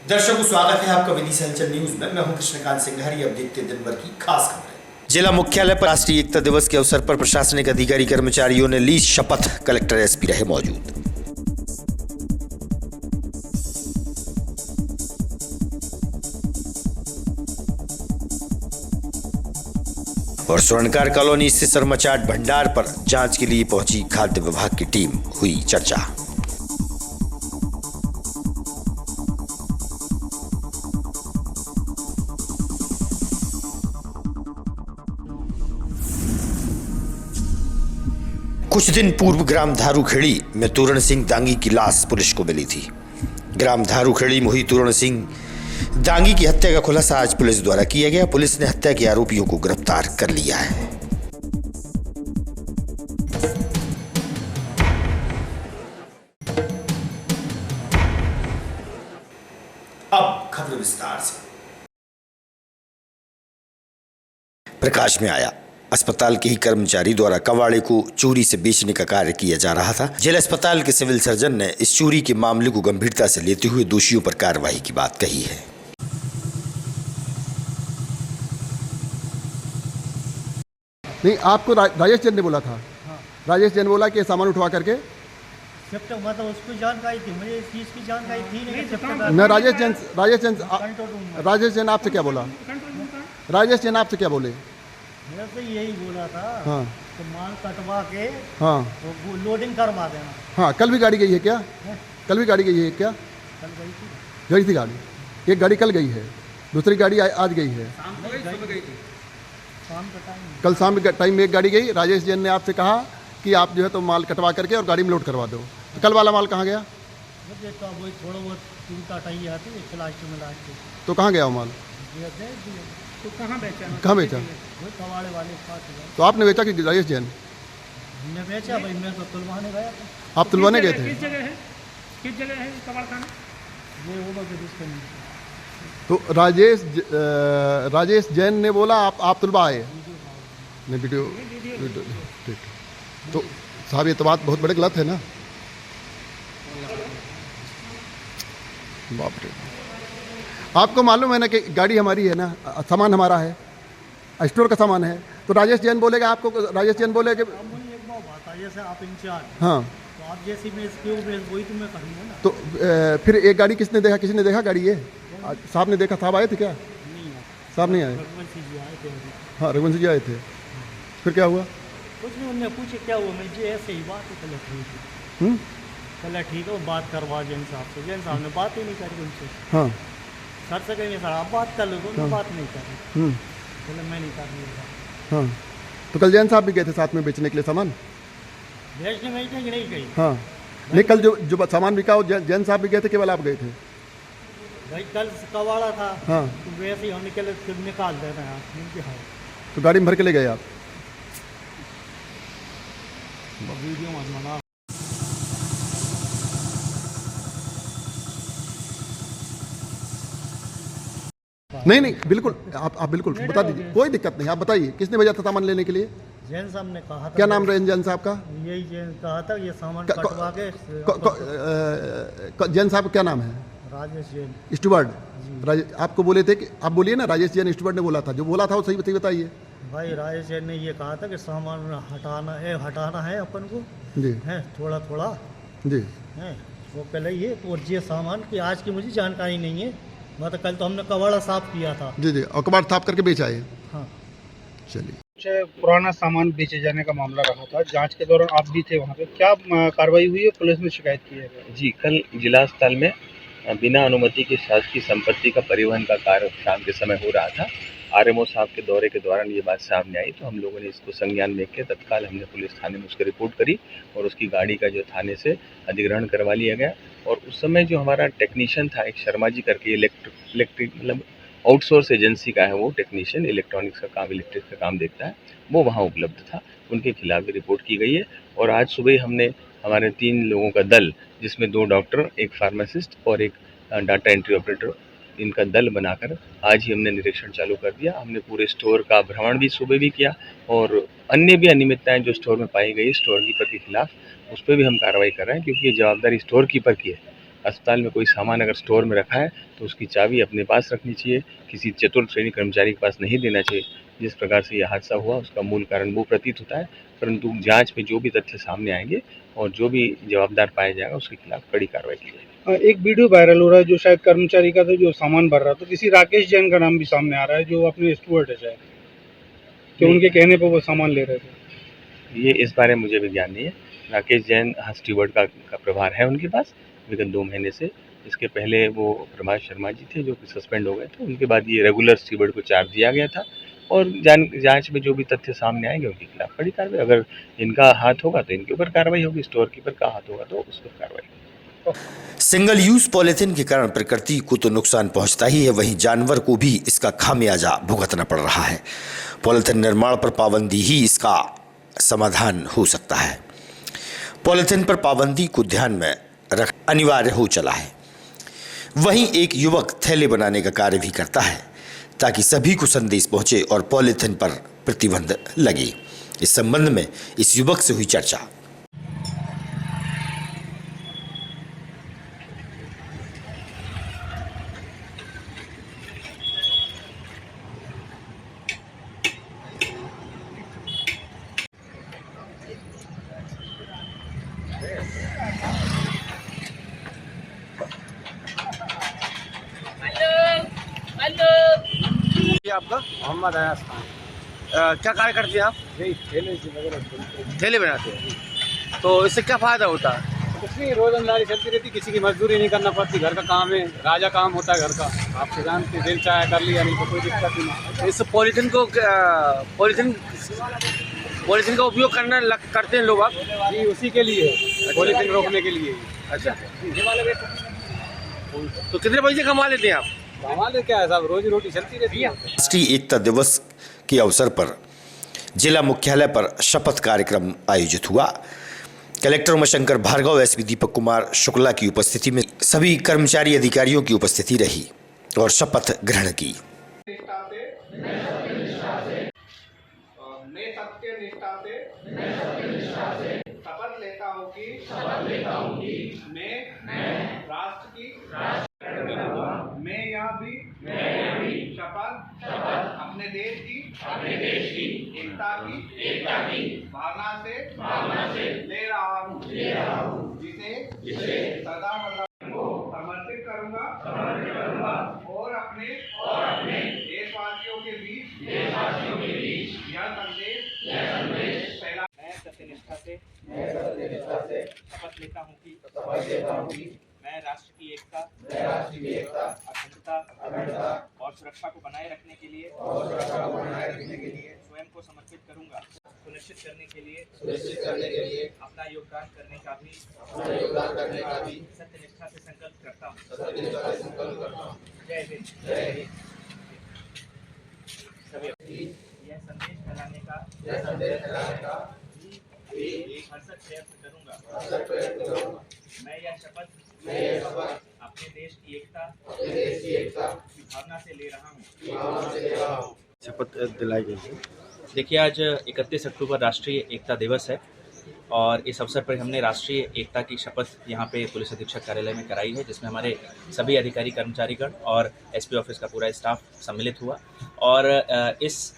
दर्शकों, स्वागत है आपका विदिशा हलचल न्यूज में। मैं हूं कृष्णकांत सिंघारी। अब देखते हैं दिन भर की खास खबरें। जिला मुख्यालय पर राष्ट्रीय एकता दिवस के अवसर पर प्रशासनिक अधिकारी कर्मचारियों ने ली शपथ। कलेक्टर एसपी रहे मौजूद। और स्वर्णकार कॉलोनी स्थित शर्माचाट भंडार पर जांच के लिए पहुंची खाद्य विभाग की टीम। हुई चर्चा। कुछ दिन पूर्व ग्राम धारूखेड़ी में तोरण सिंह दांगी की लाश पुलिस को मिली थी। ग्राम धारूखेड़ी में हुई तोरण सिंह दांगी की हत्या का खुलासा आज पुलिस द्वारा किया गया। पुलिस ने हत्या के आरोपियों को गिरफ्तार कर लिया है। अब खबर विस्तार से। प्रकाश में आया, अस्पताल के ही कर्मचारी द्वारा कबाड़े को चोरी से बेचने का कार्य किया जा रहा था। जिला अस्पताल के सिविल सर्जन ने इस चोरी के मामले को गंभीरता से लेते हुए दोषियों पर कार्रवाई की बात कही है। नहीं, आपको राजेश जैन ने बोला था। हाँ। राजेश जैन बोला कि सामान उठवा करके जब तक मतलब उसको जानकारी थी, मुझे इस चीज़ की जानकारी थी नहीं। जब तक मैं राजेश जैन आपसे क्या बोला? राजेश जैन आपसे क्या बोले? मेरे से यही बोला था। हाँ। तो माल कटवा के हाँ वो लोडिंग करवा देना। हाँ, कल भी गाड़ी गई है क्या? कल भी गाड़ी गई है क्या? कल गई थी। गई थी गाड़ी। एक गाड़ी कल गई है, दूसरी गाड़ी आज गई है। शाम का टाइम। कल शाम के टाइम में एक गाड़ी गई। राजेश जैन ने आपसे कहा कि आप जो है तो माल कटवा करके और गाड़ी में लोड करवा दो। तो कल वाला माल कहाँ गया? देखता वही थोड़ा बहुत टूटा टाई आती है प्लास्टिक में लाद के। तो कहाँ गया वो माल? तो कहाँ बेचा? कहाँ बेचा? वही कबाड़े वाले के पास गया। तो आपने बेचा कि राजेश जैन? हमने बेचा भाई, मैं तो तुलवाने गया था। आप तुलवाने गए थे? किस जगह है? किस जगह है कबाड़ खाना? ये होगा कि जिसके नहीं। तो राजेश जैन ने बोला आप तुलवा आए? नहीं, वीडियो ठीक। तो साहब, ये तो बात बहुत बड़े गलत है ना। बाप रे। आपको मालूम है ना कि गाड़ी हमारी है ना, सामान हमारा है, स्टोर का सामान है। तो राजेश जैन बोलेगा आपको, राजेश जैन बोलेगा अब मुझे एक बात बता, जैसे आप इंचार्ज। हाँ, तो आप जैसी में वही तो मैं करूँगा ना। तो फिर एक गाड़ी किसने देखा? किसी ने देखा गाड़ी? ये साहब ने देखा? साहब आए थे क्या? नहीं है। साहब नहीं आए? रघुवंशी जी आए थे अभी। हाँ, रघुवंशी जी आए थे। फिर क्या हुआ? कुछ नहीं, उनने पूछे क्या हुआ। मैं जी ऐसे ही बात है। चलो ठीक है, चलो ठीक है, वो बात करवा जैन साहब से। जैन साहब ने बात ही नहीं करी उनसे। हाँ। सर से कहेंगे सर आप बात कर लो, तो उन्होंने बात नहीं करी। बोले मैं नहीं कर रही। हाँ, तो कल जैन साहब भी गए थे साथ में बेचने के लिए सामान? बेचने में कि नहीं गई हाँ, नहीं, कल जो सामान बिका वो जैन साहब भी गए थे, केवल आप गए थे? भाई कल कबाड़ा था। हाँ। तो वैसे ही हम निकले, फिर निकाल दे रहे हैं इनके हाथ। तो गाड़ी में भर के ले गए आप? वीडियो मत बना। नहीं, बिल्कुल आप बिल्कुल बता दीजिए, कोई दिक्कत नहीं। आप बताइए, किसने भेजा था सामान लेने के लिए? जैन साहब ने कहा था। क्या नाम रहे जैन साहब का? यही जैन कहा था ये सामान कटवा के। जैन साहब क्या नाम है? राजेश जैन स्टूवर्ड। आपको बोले थे कि आप बोलिए ना, राजेश जैन स्टूवर्ड ने बोला था। जो बोला था वो सही बताइए। भाई राजेश जैन ने ये कहा था कि सामान हटाना है अपन को जी है, थोड़ा थोड़ा जी है वो पहले ये। और ये सामान की आज की मुझे जानकारी नहीं है। मतलब कल तो हमने कबाड़ा साफ किया था। जी, और कबाड़ साफ करके बेच आए? हाँ। चलिए। कुछ पुराना सामान बेचे जाने का मामला रहा था। जांच के दौरान आप भी थे वहाँ पे, क्या कार्रवाई हुई है? पुलिस ने शिकायत की है? जी, कल जिला अस्पताल में बिना अनुमति के शासकीय संपत्ति का परिवहन का कार्य शाम के समय हो रहा था। आरएमओ साहब के दौरे के दौरान ये बात सामने आई, तो हम लोगों ने इसको संज्ञान में के तत्काल हमने पुलिस थाने में उसकी रिपोर्ट करी और उसकी गाड़ी का जो थाने से अधिग्रहण करवा लिया गया। और उस समय जो हमारा टेक्नीशियन था, एक शर्मा जी करके, इलेक्ट्रिक मतलब आउटसोर्स एजेंसी का है वो टेक्नीशियन, इलेक्ट्रॉनिक्स का काम, इलेक्ट्रिक का काम देखता है, वो वहाँ उपलब्ध था। उनके खिलाफ भी रिपोर्ट की गई है। और आज सुबह हमने हमारे 3 लोगों का दल, जिसमें 2 डॉक्टर, एक फार्मासिस्ट और एक डाटा एंट्री ऑपरेटर, इनका दल बनाकर आज ही हमने निरीक्षण चालू कर दिया। हमने पूरे स्टोर का भ्रमण भी सुबह भी किया और अन्य भी अनियमितताएं जो स्टोर में पाई गई स्टोर कीपर के खिलाफ, उस पर भी हम कार्रवाई कर रहे हैं, क्योंकि ये जवाबदारी स्टोर कीपर की है। अस्पताल में कोई सामान अगर स्टोर में रखा है तो उसकी चाबी अपने पास रखनी चाहिए, किसी चतुर्थ श्रेणी कर्मचारी के पास नहीं देना चाहिए। जिस प्रकार से यह हादसा हुआ उसका मूल कारण वो प्रतीत होता है, परंतु जांच में जो भी तथ्य सामने आएंगे और जो भी जवाबदार पाया जाएगा उसके खिलाफ कड़ी कार्रवाई की जाएगी। एक वीडियो वायरल हो रहा है जो शायद कर्मचारी का था जो सामान भर रहा था, किसी राकेश जैन का नाम भी सामने आ रहा है जो अपने स्टूवर्ड है शायद, कि उनके कहने पर वो सामान ले रहे थे। ये इस बारे में मुझे भी ज्ञान नहीं है। राकेश जैन स्टीवर्ड का प्रभार है उनके पास विगत 2 महीने से। इसके पहले वो प्रभात शर्मा जी थे जो कि सस्पेंड हो गए थे, उनके बाद ये रेगुलर स्टीवर्ड को चार्ज दिया गया था और जांच में जो भी तथ्य सामने आएंगे उनके खिलाफ कड़ी कार्रवाई। अगर इनका हाथ होगा तो इनके ऊपर कार्रवाई होगी, स्टोर कीपर का हाथ होगा तो उस पर कार्रवाई होगी। सिंगल यूज पॉलिथीन के कारण प्रकृति को तो नुकसान पहुंचता ही है, वहीं जानवर को भी इसका खामियाजा भुगतना पड़ रहा है। पॉलिथीन निर्माण पर पाबंदी ही इसका समाधान हो सकता है। पॉलिथीन पर पाबंदी को ध्यान में रख अनिवार्य हो चला है। वहीं एक युवक थैले बनाने का कार्य भी करता है ताकि सभी को संदेश पहुंचे और पॉलिथीन पर प्रतिबंध लगे। इस संबंध में इस युवक से हुई चर्चा। ये आपका मोहम्मद अयाज खान। क्या कार्य करते हैं आप? यही ठेले से वगैरह ठेले बनाते हैं, तो इससे क्या फायदा होता है? कुछ नहीं, रोजंदारी चलती रहती, किसी की मजदूरी नहीं करना पड़ती, घर का काम है, राजा काम होता है घर का। आपसे जानते, दिल चाहे कर लिया, नहीं तो कोई दिक्कत नहीं। इस पॉलीथीन का उपयोग करते हैं लोग आप? जी उसी के लिए है, पॉलीथीन रोकने के लिए। अच्छा, तो कितने पैसे कमा लेते हैं आप? हमारे क्या है साहब, रोजी रोटी चलती रहती है। राष्ट्रीय एकता दिवस के अवसर पर जिला मुख्यालय पर शपथ कार्यक्रम आयोजित हुआ। कलेक्टर उमाशंकर भार्गव, एसपी दीपक कुमार शुक्ला की उपस्थिति में सभी कर्मचारी अधिकारियों की उपस्थिति रही और शपथ ग्रहण की। मैं सत्यनिष्ठा से शपथ लेता हूँ कि मैं राष्ट्र की मैं यह भी शपथ अपने देश की एकता की भावना से ले रहा हूँ, जिसे सदा समर्पित करूँगा और अपने देशवासियों के बीच यह संदेश फैला। मैं सत्यनिष्ठा से शपथ लेता हूँ कि मैं राष्ट्र की एकता, अखंडता और सुरक्षा को बनाए रखने के लिए स्वयं को समर्पित करूंगा। सुनिश्चित करने के लिए अपना योगदान करने का भी सत्यनिष्ठा से संकल्प करता हूँ। जय हिंद। यह संदेश फैलाने का एक भरसक प्रयत्न करूंगा। मैं यह शपथ अपने देश की एकता की भावना से ले रहा हूँ। शपथ दिलाई गई है। देखिए, आज 31 अक्टूबर राष्ट्रीय एकता दिवस है और इस अवसर पर हमने राष्ट्रीय एकता की शपथ यहाँ पे पुलिस अधीक्षक कार्यालय में कराई है, जिसमें हमारे सभी अधिकारी कर्मचारीगण और एसपी ऑफिस का पूरा स्टाफ सम्मिलित हुआ और इस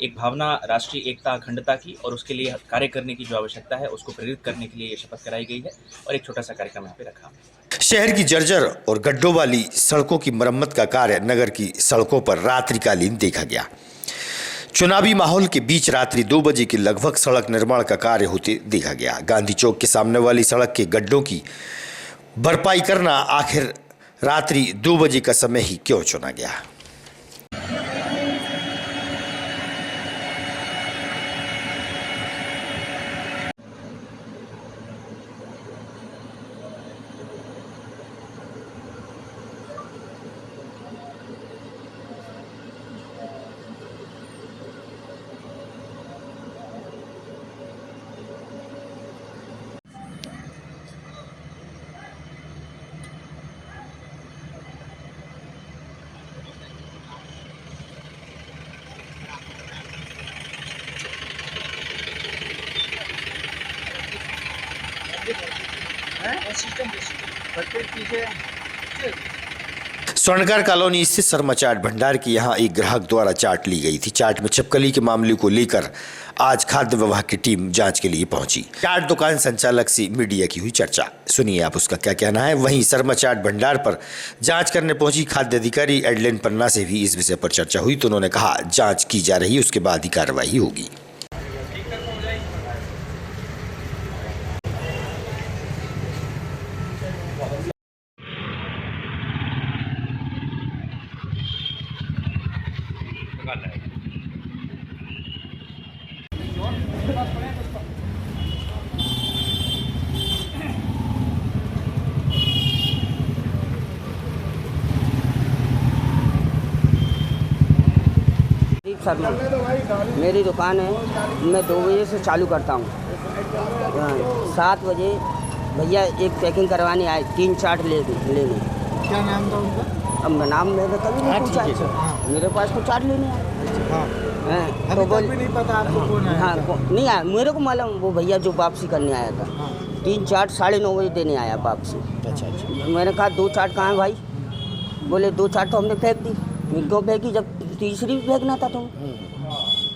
एक भावना राष्ट्रीय एकता अखंडता की और उसके लिए कार्य करने की जो आवश्यकता है उसको प्रेरित करने के लिए ये शपथ कराई गई है और एक छोटा सा कार्यक्रम यहाँ पे रखा। शहर की जर्जर और गड्ढों वाली सड़कों की मरम्मत का कार्य नगर की सड़कों पर रात्रिकालीन देखा गया। चुनावी माहौल के बीच रात्रि 2 बजे के लगभग सड़क निर्माण का कार्य होते देखा गया। गांधी चौक के सामने वाली सड़क के गड्ढों की भरपाई करना आखिर रात्रि 2 बजे का समय ही क्यों चुना गया? सिस्टम स्वर्णकार कॉलोनी स्थित शर्मा चाट भंडार की यहां एक ग्राहक द्वारा चाट ली गई थी। चाट में छिपकली के मामले को लेकर आज खाद्य विभाग की टीम जांच के लिए पहुंची। चाट दुकान संचालक से मीडिया की हुई चर्चा, सुनिए आप उसका क्या कहना है। वहीं शर्मा चाट भंडार पर जांच करने पहुंची खाद्य अधिकारी एडलिन पन्ना से भी इस विषय पर चर्चा हुई, तो उन्होंने कहा जांच की जा रही है, उसके बाद ही कार्रवाई होगी। शर्मा, मेरी दुकान है, मैं 2 बजे से चालू करता हूँ। 7 बजे भैया एक पैकिंग करवाने आए, 3 चाट लेने। क्या नाम था उनका? अब नाम मैंने कभी नहीं पूछा, मेरे पास तो चाट लेने आए। तो बोल नहीं पता आपको कौन है? हाँ, नहीं आया, मेरे को मालूम वो भैया जो वापसी करने आया था। 3 चाट 9:30 बजे देने आया वापसी। अच्छा। मैंने कहा 2 चाट कहाँ है भाई? बोले 2 चाट तो हमने फेंक दी। क्यों फेंकी जब तीसरी भी फेंकना था? तुम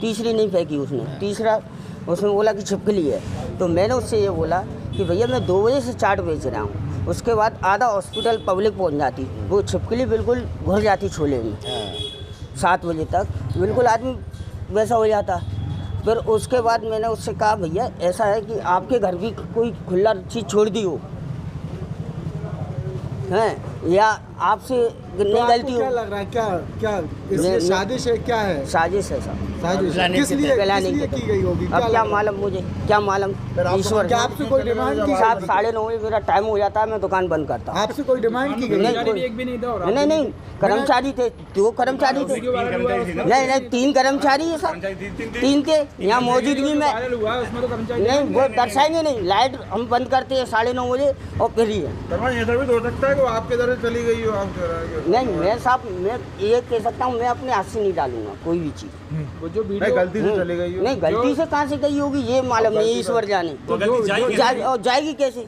तीसरी नहीं फेंकी उसने, तीसरा उसने बोला कि छिपकली है। तो मैंने उससे ये बोला कि भैया मैं 2 बजे से चाट बेच रहा हूँ। उसके बाद आधा हॉस्पिटल पब्लिक पहुँच जाती, वो छिपकली बिल्कुल घुर जाती छोले में। 7 बजे तक बिल्कुल आदमी वैसा हो जाता। फिर उसके बाद मैंने उससे कहा भैया ऐसा है कि आपके घर भी कोई खुला चीज़ छोड़ दी हो हैं, या आपसे नहीं गलती हो? क्या लग रहा है? क्या इसमें साजिश है? क्या है? साजिश है सब, साजिश किस लिए की गई होगी? अब क्या मालूम मुझे, क्या मालूम ईश्वर। क्या आपसे कोई डिमांड की? साहब 9:30 बजे मेरा टाइम हो जाता है, मैं दुकान बंद करता हूँ। आपसे कोई डिमांड की गई? नहीं, कर्मचारी थे, 2 कर्मचारी थे। नहीं 3 कर्मचारी है सर, 3 थे यहाँ मौजूदगी में। नहीं वो दर्शाएंगे नहीं, लाइट हम बंद करते हैं 9:30 बजे और फिर ही है। आपके तरह चली गई हो? आप नहीं मैं साहब, मैं ये कह सकता हूँ मैं अपने हाथ से नहीं डालूंगा कोई भी चीज़। वो जो वीडियो गलती से चली गई हो? नहीं गलती से कहाँ से गई होगी ये मालूम नहीं, ईश्वर जाने। और जाएगी कैसे?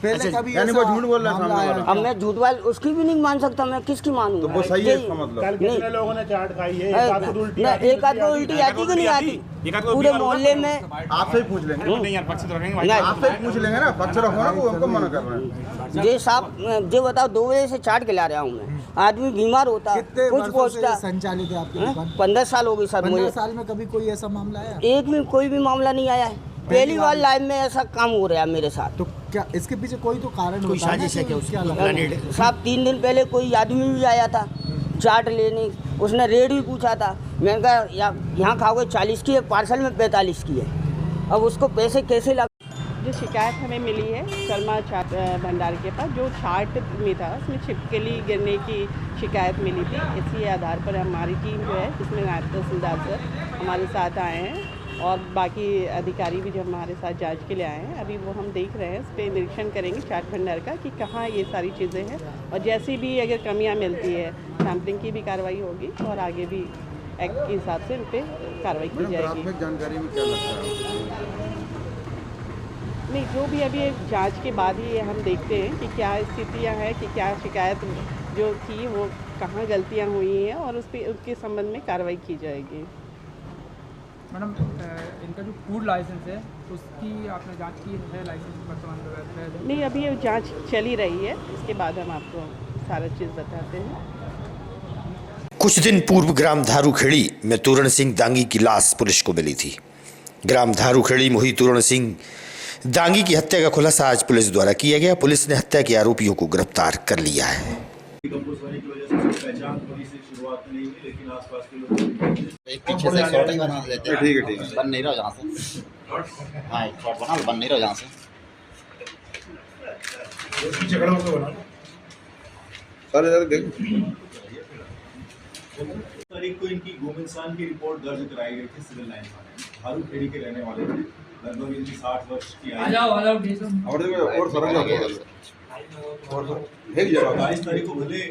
पहले कभी यानी वो झूठ बोल रहा है? अब मैं झूठ वाल उसकी भी नहीं मान सकता, मैं किसकी मानूंगा? तो वो सही है इसका मतलब? कितने लोगों ने चाट खाई है? एक आध को उल्टी आती कि नहीं आती? पूरे मोहल्ले में आपसे ही पूछ लेंगे। नहीं यार, पक्ष तो रखेंगे, आपसे ही पूछ लेंगे ना, पक्ष रखो ना, वो हमको मना कर रहे हैं। जी साहब जो बताओ 2 बजे से चाट खिला रहा हूँ मैं, आदमी बीमार होता, कुछ पहुँचता। संचालित है आपकी दुकान? 15 साल हो गई सर मुझे। 15 साल में कभी कोई ऐसा मामला आया? एक भी कोई भी मामला नहीं आया है, पहली बार लाइफ में ऐसा काम हो रहा है मेरे साथ। तो क्या इसके पीछे कोई तो कारण कोई साजिश है क्या? साहब 3 दिन पहले कोई आदमी भी आया था चाट लेने, उसने रेट भी पूछा था। मैंने कहा यहाँ खाओगे 40 की है, पार्सल में 45 की है। अब उसको पैसे कैसे लग? जो शिकायत हमें मिली है शर्मा चाट भंडार के पास, जो चाट में था उसमें छिपकली गिरने की शिकायत मिली थी। इसी आधार पर हमारी टीम जो है, इसमें नायब तहसीलदार सर हमारे साथ आए हैं और बाकी अधिकारी भी जो हमारे साथ जांच के लिए आए हैं। अभी वो हम देख रहे हैं, इस पर निरीक्षण करेंगे चाट भंडार का कि कहाँ ये सारी चीज़ें हैं, और जैसी भी अगर कमियाँ मिलती है सैम्पलिंग की भी कार्रवाई होगी और आगे भी एक्ट के हिसाब से इन पर कार्रवाई की जाएगी। जानकारी में क्या लगता है? नहीं, जो भी अभी जांच के बाद ही हम देखते हैं कि क्या स्थितियां हैं, कि क्या शिकायत जो थी वो कहाँ गलतियां हुई हैं और उस पर उसके संबंध में कार्रवाई की जाएगी। मैडम इनका जो फूड लाइसेंस है उसकी आपने जांच की है? लाइसेंस वर्तमान नहीं, अभी ये जांच चल ही रही है, इसके बाद हम आपको सारा चीज़ बताते हैं। कुछ दिन पूर्व ग्राम धारूखेड़ी में तोरण सिंह दांगी की लाश पुलिस को मिली थी। ग्राम धारूखेड़ी मोही तोरण सिंह दांगी की हत्या का खुलासा आज पुलिस द्वारा किया गया। पुलिस ने हत्या के आरोपियों को गिरफ्तार कर लिया है। एक पीछे से शॉट ही बना लेते हैं। ठीक है, बन नहीं रहा जहाँ से। हाँ, एक शॉट बना, बन नहीं रहा जहाँ से। तारीख को इनकी गोमिंसान की रिपोर्ट दर्ज कराई गई थी सिविल लाइन थाने में। धारूखेड़ी के रहने वाले थे, लगभग इनकी 60 वर्ष की आयु। और 22 तारीख को भले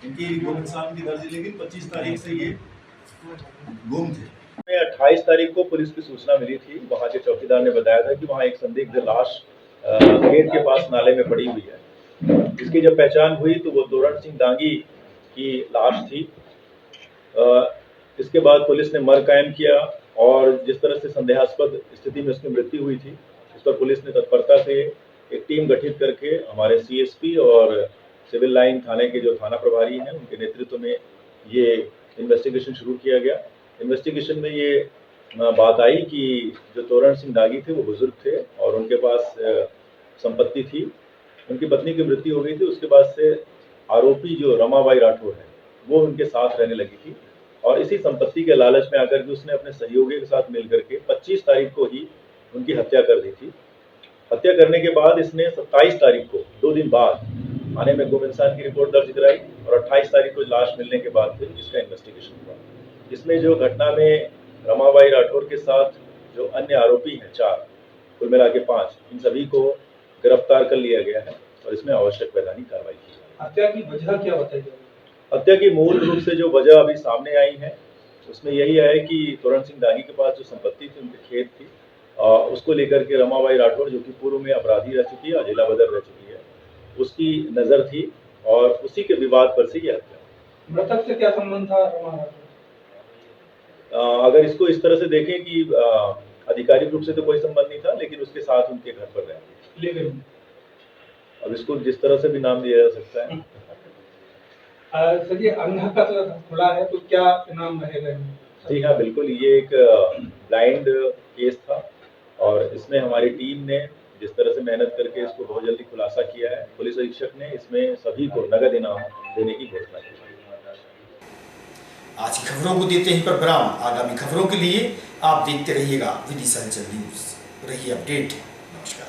इनकी गोमिंसान की दर्ज, लेकिन 25 तारीख से ये गुम थे। 28 तारीख को पुलिस की सूचना मिली थी, वहाँ के चौकीदार ने बताया था कि वहाँ एक संदिग्ध लाश खेत के पास नाले में पड़ी हुई है। इसकी जब पहचान हुई तो वो तोरण सिंह दांगी की लाश थी। इसके बाद पुलिस ने मर्ग कायम किया और जिस तरह से संदेहास्पद स्थिति में उसकी मृत्यु हुई थी, इस पर पुलिस ने तत्परता से एक टीम गठित करके हमारे सीएसपी और सिविल लाइन थाने के जो थाना प्रभारी हैं उनके नेतृत्व में ये इन्वेस्टिगेशन शुरू किया गया। इन्वेस्टिगेशन में ये बात आई कि जो तोरण सिंह दागी थे वो बुजुर्ग थे और उनके पास संपत्ति थी। उनकी पत्नी की मृत्यु हो गई थी। उसके बाद से आरोपी जो रमाबाई राठौर है वो उनके साथ रहने लगी थी और इसी संपत्ति के लालच में आकर के उसने अपने सहयोगी के साथ मिलकर के 25 तारीख को ही उनकी हत्या कर दी थी। हत्या करने के बाद इसने 27 तारीख को 2 दिन बाद थाने में गुम इंसान की रिपोर्ट दर्ज कराई और 28 तारीख को लाश मिलने के बाद फिर इसका इन्वेस्टिगेशन हुआ। इसमें जो घटना में रमाबाई राठौर के साथ जो अन्य आरोपी हैं 4, कुल मिला के 5, इन सभी को गिरफ्तार कर लिया गया है और इसमें आवश्यक वैधानिक कार्रवाई की है। हत्या की वजह क्या बताई? हत्या की मूल रूप से जो वजह अभी सामने आई है उसमें यही है कि तोरण सिंह दागी के पास जो संपत्ति थी, उनके खेत थी, उसको लेकर के रमाबाई राठौर जो कि पूर्व में अपराधी रह चुकी है, जिला बदर रह चुकी है, उसकी नज़र थी और उसी के विवाद पर से यह हत्या। मृतक से क्या संबंध था रमा राठौर? अगर इसको इस तरह से देखें कि आधिकारिक रूप से तो कोई संबंध नहीं था, लेकिन उसके साथ उनके घर पर रहे। अब इसको जिस तरह से भी नाम दिया जा सकता है। सर ये अंधा का तो खुला है, तो क्या नाम रहेगा? जी हाँ, बिल्कुल। ये एक ब्लाइंड केस था और इसमें हमारी टीम ने जिस तरह से मेहनत करके इसको बहुत जल्दी खुलासा किया है, पुलिस अधीक्षक ने इसमें सभी को नगद इनाम देने की घोषणा की। आज की खबरों को देते हैं पर विराम। आगामी खबरों के लिए आप देखते रहिएगा विदिशा हलचल न्यूज। रहिए अपडेट। नमस्कार।